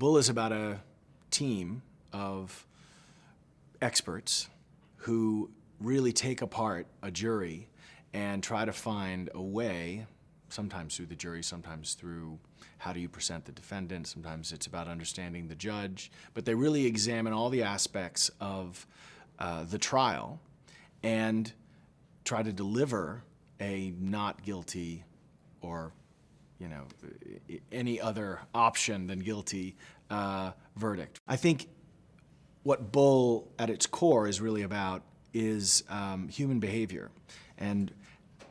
Bull is about a team of experts who really take apart a jury and try to find a way, sometimes through the jury, sometimes through how do you present the defendant, sometimes it's about understanding the judge, but they really examine all the aspects of the trial and try to deliver a not guilty or any other option than guilty verdict. I think what Bull at its core is really about is human behavior and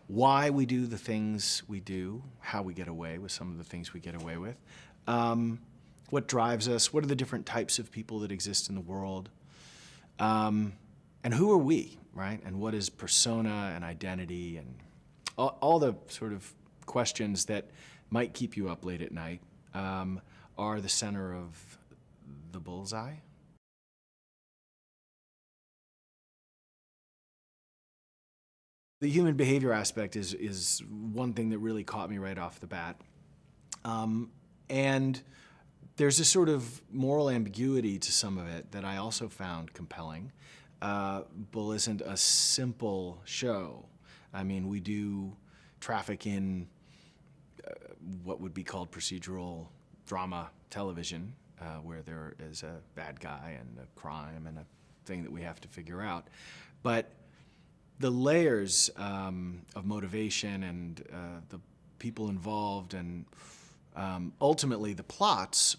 why we do the things we do, how we get away with some of the things we get away with, what drives us, what are the different types of people that exist in the world, and who are we, right? And what is persona and identity and all the sort of questions that might keep you up late at night are the center of the bullseye. The human behavior aspect is one thing that really caught me right off the bat. And there's a sort of moral ambiguity to some of it that I also found compelling. Bull isn't a simple show. I mean, we do traffic in what would be called procedural drama television, where there is a bad guy and a crime and a thing that we have to figure out. But the layers of motivation and the people involved and ultimately the plots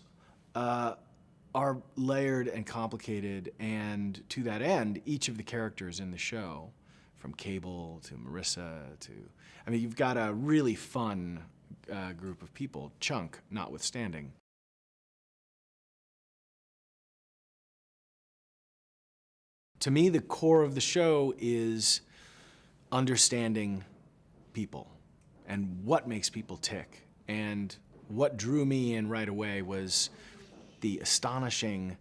are layered and complicated, and to that end, each of the characters in the show, from Cable to Marissa to, I mean, you've got a really fun group of people, Chunk notwithstanding. To me, the core of the show is understanding people and what makes people tick. And what drew me in right away was the astonishing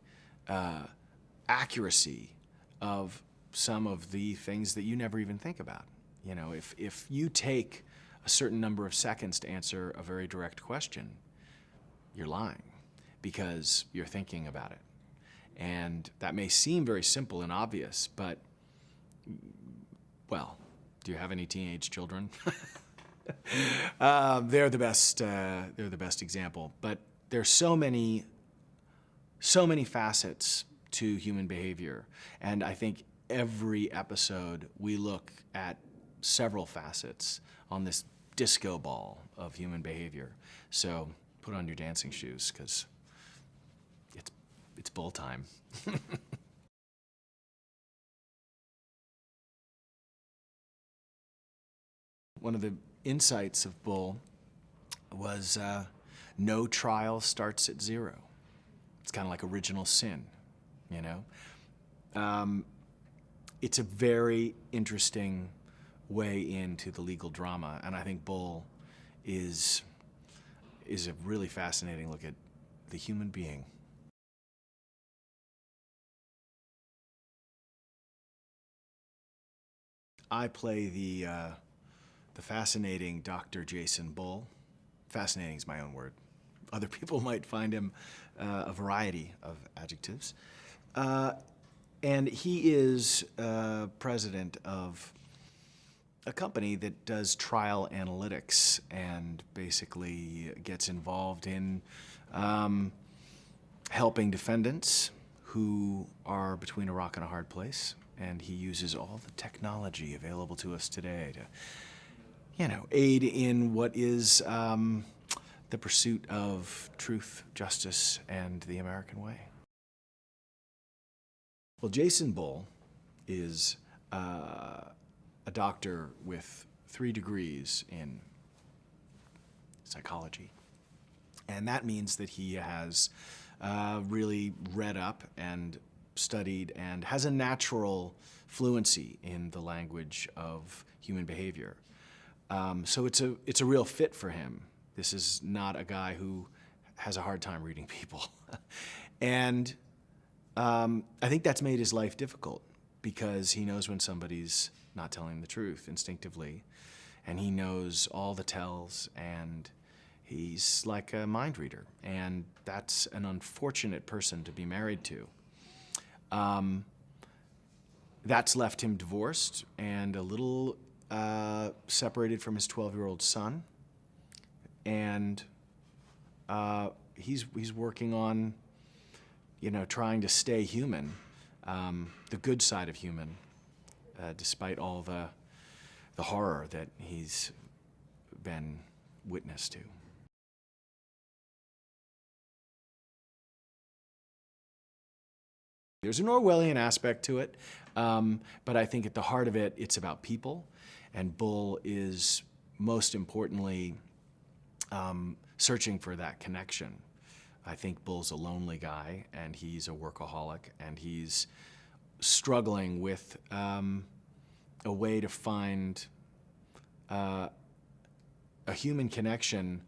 accuracy of some of the things that you never even think about. You know, if you take a certain number of seconds to answer a very direct question, you're lying because you're thinking about it. And that may seem very simple and obvious, but, well, do you have any teenage children? They're the best example. But there's so many facets to human behavior, and I think every episode we look at several facets on this disco ball of human behavior. So put on your dancing shoes, because it's Bull time. One of the insights of Bull was no trial starts at zero. It's kind of like original sin, you know? It's a very interesting way into the legal drama, and I think Bull is a really fascinating look at the human being. I play the fascinating Dr. Jason Bull. Fascinating is my own word. Other people might find him a variety of adjectives. And he is president of a company that does trial analytics and basically gets involved in helping defendants who are between a rock and a hard place. And he uses all the technology available to us today to, aid in what is the pursuit of truth, justice, and the American way. Well, Jason Bull is a doctor with 3 degrees in psychology. And that means that he has really read up and studied and has a natural fluency in the language of human behavior. So it's a real fit for him. This is not a guy who has a hard time reading people. And I think that's made his life difficult because he knows when somebody's not telling the truth instinctively, and he knows all the tells, and He's like a mind reader, and that's an unfortunate person to be married to. That's left him divorced and a little separated from his 12-year-old son. And he's working on, trying to stay human, the good side of human, despite all the horror that he's been witness to. There's an Orwellian aspect to it, but I think at the heart of it, it's about people, and Bull is most importantly searching for that connection. I think Bull's a lonely guy, and he's a workaholic, and he's struggling with a way to find a human connection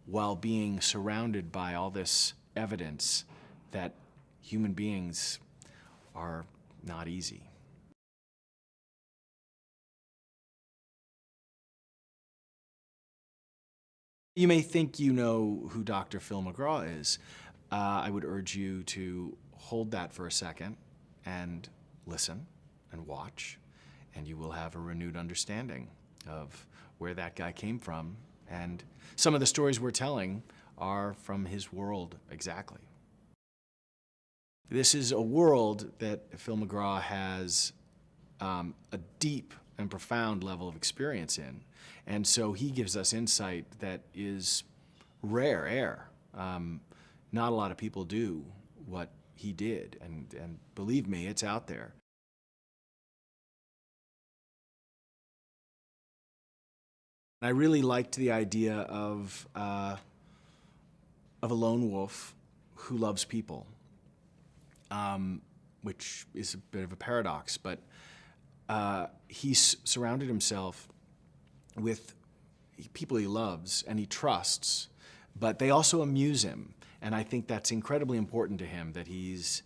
while being surrounded by all this evidence that human beings are not easy. You may think you know who Dr. Phil McGraw is. I would urge you to hold that for a second and listen and watch, and you will have a renewed understanding of where that guy came from. And some of the stories we're telling are from his world exactly. This is a world that Phil McGraw has a deep and profound level of experience in. And so he gives us insight that is rare air. Not a lot of people do what he did, and believe me, it's out there. I really liked the idea of a lone wolf who loves people, which is a bit of a paradox, but he's surrounded himself with people he loves and he trusts, but they also amuse him. And I think that's incredibly important to him, that he's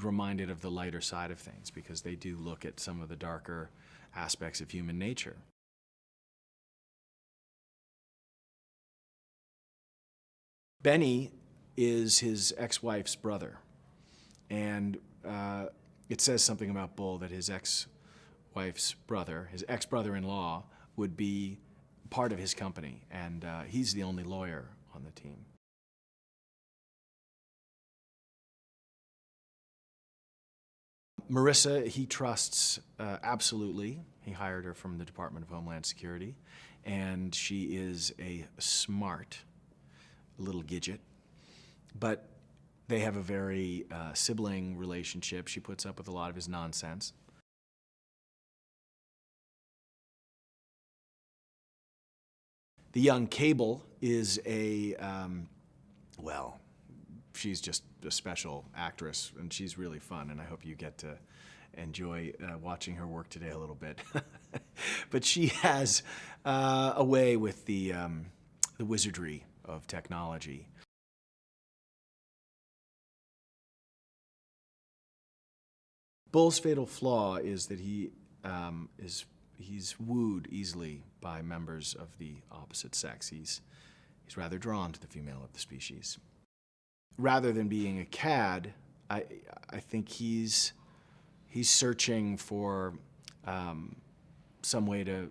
reminded of the lighter side of things, because they do look at some of the darker aspects of human nature. Benny is his ex-wife's brother, and it says something about Bull that his ex-wife's brother, his ex-brother-in-law, would be part of his company, and he's the only lawyer on the team. Marissa, he trusts absolutely. He hired her from the Department of Homeland Security, and she is a smart little gidget, but they have a very sibling relationship. She puts up with a lot of his nonsense. The young Cable is well, she's just a special actress, and she's really fun, and I hope you get to enjoy watching her work today a little bit. But she has a way with the wizardry of technology. Bull's fatal flaw is that he's wooed easily by members of the opposite sex. He's rather drawn to the female of the species. Rather than being a cad, I think he's searching for some way to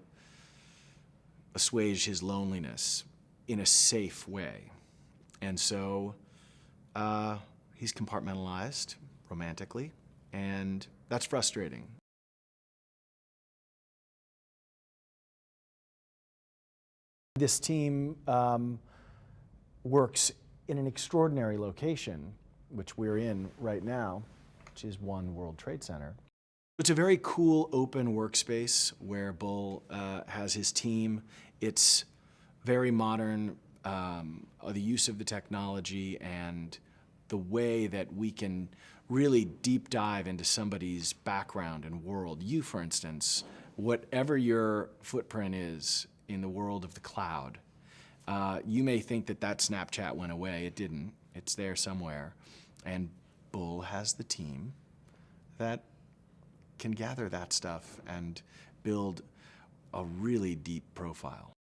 assuage his loneliness in a safe way. And so he's compartmentalized romantically, and that's frustrating. This team works in an extraordinary location, which we're in right now, which is One World Trade Center. It's a very cool, open workspace where Bull has his team. It's very modern, the use of the technology and the way that we can really deep dive into somebody's background and world. You, for instance, whatever your footprint is in the world of the cloud, you may think that Snapchat went away. It didn't. It's there somewhere. And Bull has the team that can gather that stuff and build a really deep profile.